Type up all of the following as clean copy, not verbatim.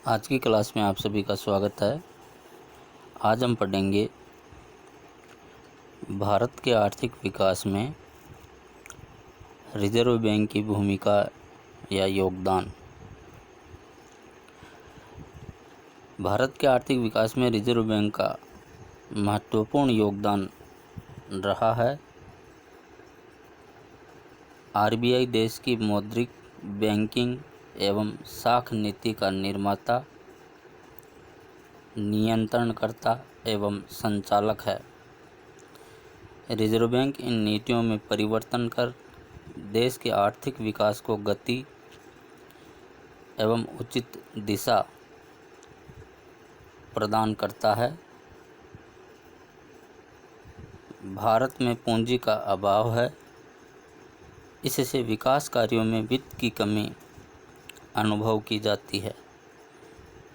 आज की क्लास में आप सभी का स्वागत है। आज हम पढ़ेंगे भारत के आर्थिक विकास में रिजर्व बैंक की भूमिका या योगदान। भारत के आर्थिक विकास में रिजर्व बैंक का महत्वपूर्ण योगदान रहा है। आरबीआई देश की मौद्रिक, बैंकिंग एवं साख नीति का निर्माता, नियंत्रणकर्ता एवं संचालक है। रिजर्व बैंक इन नीतियों में परिवर्तन कर देश के आर्थिक विकास को गति एवं उचित दिशा प्रदान करता है। भारत में पूंजी का अभाव है, इससे विकास कार्यों में वित्त की कमी अनुभव की जाती है।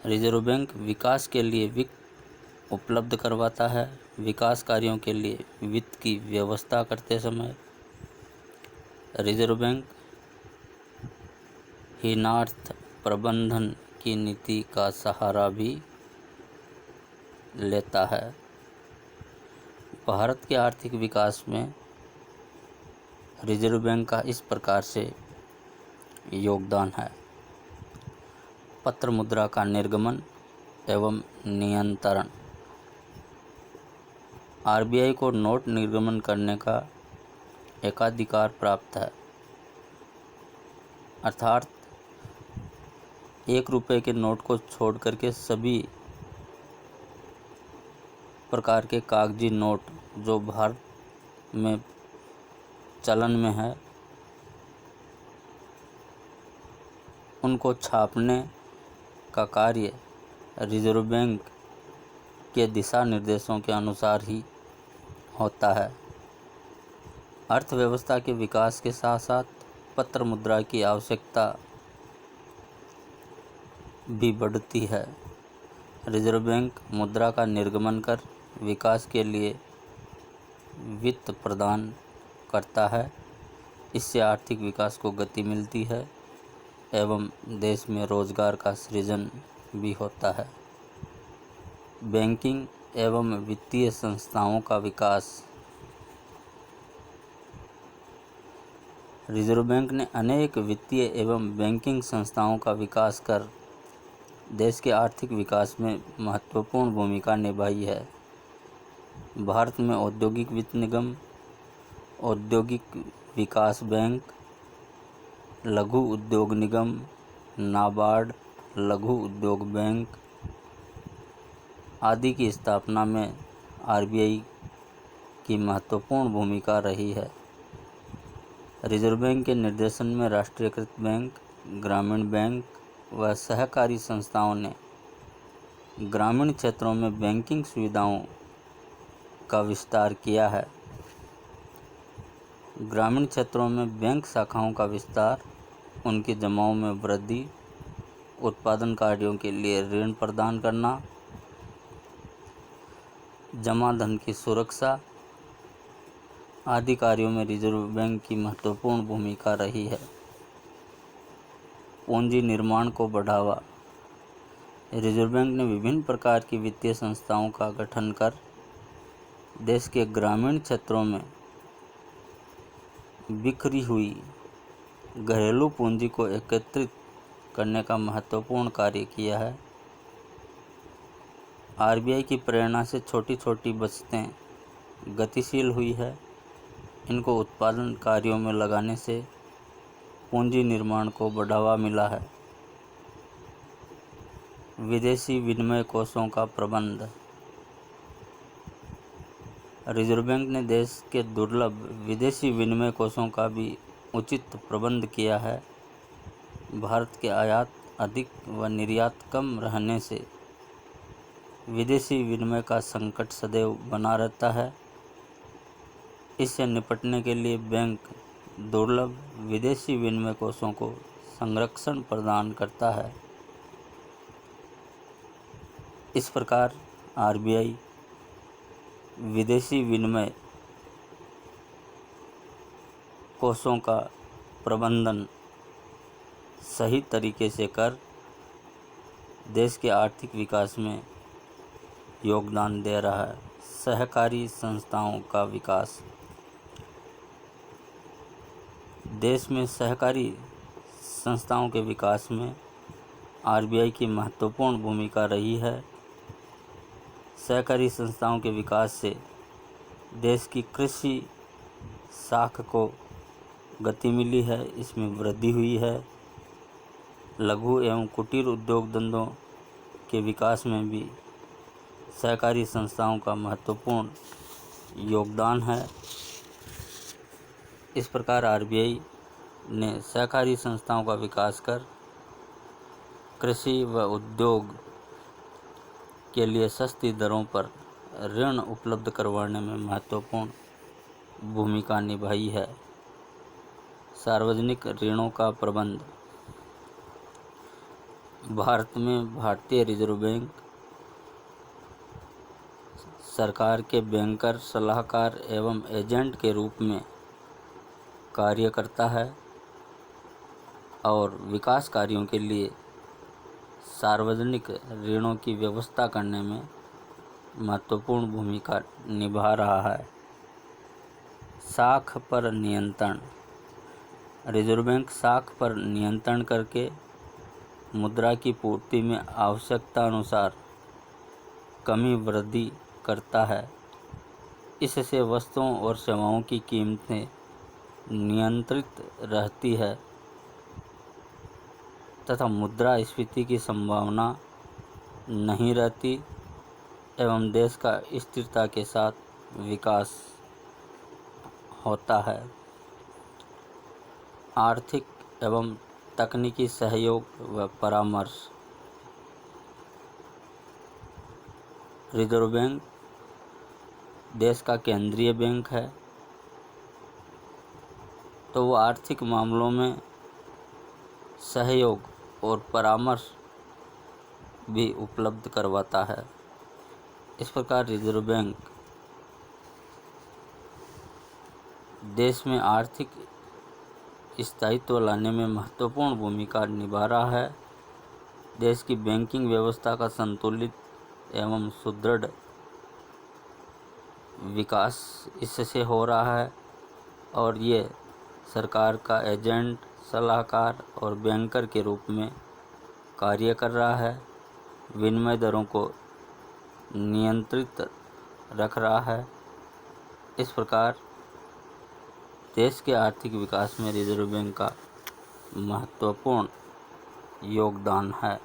रिजर्व बैंक विकास के लिए वित्त उपलब्ध करवाता है। विकास कार्यों के लिए वित्त की व्यवस्था करते समय रिजर्व बैंक हीनार्थ प्रबंधन की नीति का सहारा भी लेता है। भारत के आर्थिक विकास में रिजर्व बैंक का इस प्रकार से योगदान है। पत्र मुद्रा का निर्गमन एवं नियंत्रण। आरबीआई को नोट निर्गमन करने का एकाधिकार प्राप्त है, अर्थात 1 रुपये के नोट को छोड़ करके सभी प्रकार के कागजी नोट जो भारत में चलन में है उनको छापने का कार्य रिजर्व बैंक के दिशा निर्देशों के अनुसार ही होता है। अर्थव्यवस्था के विकास के साथ साथ पत्र मुद्रा की आवश्यकता भी बढ़ती है। रिजर्व बैंक मुद्रा का निर्गमन कर विकास के लिए वित्त प्रदान करता है। इससे आर्थिक विकास को गति मिलती है एवं देश में रोजगार का सृजन भी होता है। बैंकिंग एवं वित्तीय संस्थाओं का विकास। रिजर्व बैंक ने अनेक वित्तीय एवं बैंकिंग संस्थाओं का विकास कर देश के आर्थिक विकास में महत्वपूर्ण भूमिका निभाई है। भारत में औद्योगिक वित्त निगम, औद्योगिक विकास बैंक, लघु उद्योग निगम, नाबार्ड, लघु उद्योग बैंक आदि की स्थापना में आरबीआई की महत्वपूर्ण भूमिका रही है। रिजर्व बैंक के निर्देशन में राष्ट्रीयकृत बैंक, ग्रामीण बैंक व सहकारी संस्थाओं ने ग्रामीण क्षेत्रों में बैंकिंग सुविधाओं का विस्तार किया है। ग्रामीण क्षेत्रों में बैंक शाखाओं का विस्तार, उनके जमाओं में वृद्धि, उत्पादन कार्यों के लिए ऋण प्रदान करना, जमा धन की सुरक्षा आदि कार्यों में रिजर्व बैंक की महत्वपूर्ण भूमिका रही है। पूंजी निर्माण को बढ़ावा। रिजर्व बैंक ने विभिन्न प्रकार की वित्तीय संस्थाओं का गठन कर देश के ग्रामीण क्षेत्रों में बिखरी हुई घरेलू पूंजी को एकत्रित करने का महत्वपूर्ण कार्य किया है। आरबीआई की प्रेरणा से छोटी छोटी बचतें गतिशील हुई है। इनको उत्पादन कार्यों में लगाने से पूंजी निर्माण को बढ़ावा मिला है। विदेशी विनिमय कोषों का प्रबंध। रिजर्व बैंक ने देश के दुर्लभ विदेशी विनिमय कोषों का भी उचित प्रबंध किया है। भारत के आयात अधिक व निर्यात कम रहने से विदेशी विनिमय का संकट सदैव बना रहता है। इससे निपटने के लिए बैंक दुर्लभ विदेशी विनिमय कोषों को संरक्षण प्रदान करता है। इस प्रकार आरबीआई विदेशी विनिमय कोषों का प्रबंधन सही तरीके से कर देश के आर्थिक विकास में योगदान दे रहा है। सहकारी संस्थाओं का विकास। देश में सहकारी संस्थाओं के विकास में आरबीआई की महत्वपूर्ण भूमिका रही है। सहकारी संस्थाओं के विकास से देश की कृषि शाख को गति मिली है, इसमें वृद्धि हुई है। लघु एवं कुटीर उद्योग धंधों के विकास में भी सहकारी संस्थाओं का महत्वपूर्ण योगदान है। इस प्रकार आरबीआई ने सहकारी संस्थाओं का विकास कर कृषि व उद्योग के लिए सस्ती दरों पर ऋण उपलब्ध करवाने में महत्वपूर्ण भूमिका निभाई है। सार्वजनिक ऋणों का प्रबंध। भारत में भारतीय रिजर्व बैंक सरकार के बैंकर, सलाहकार एवं एजेंट के रूप में कार्य करता है और विकास कार्यों के लिए सार्वजनिक ऋणों की व्यवस्था करने में महत्वपूर्ण भूमिका निभा रहा है। साख पर नियंत्रण। रिजर्व बैंक साख पर नियंत्रण करके मुद्रा की पूर्ति में आवश्यकता अनुसार कमी वृद्धि करता है। इससे वस्तुओं और सेवाओं की कीमतें नियंत्रित रहती है तथा मुद्रास्फीति की संभावना नहीं रहती एवं देश का स्थिरता के साथ विकास होता है। आर्थिक एवं तकनीकी सहयोग व परामर्श। रिजर्व बैंक देश का केंद्रीय बैंक है, तो वो आर्थिक मामलों में सहयोग और परामर्श भी उपलब्ध करवाता है। इस प्रकार रिजर्व बैंक देश में आर्थिक स्थायित्व लाने में महत्वपूर्ण भूमिका निभा रहा है। देश की बैंकिंग व्यवस्था का संतुलित एवं सुदृढ़ विकास इससे हो रहा है और ये सरकार का एजेंट, सलाहकार और बैंकर के रूप में कार्य कर रहा है। विनिमय दरों को नियंत्रित रख रहा है। इस प्रकार देश के आर्थिक विकास में रिजर्व बैंक का महत्वपूर्ण योगदान है।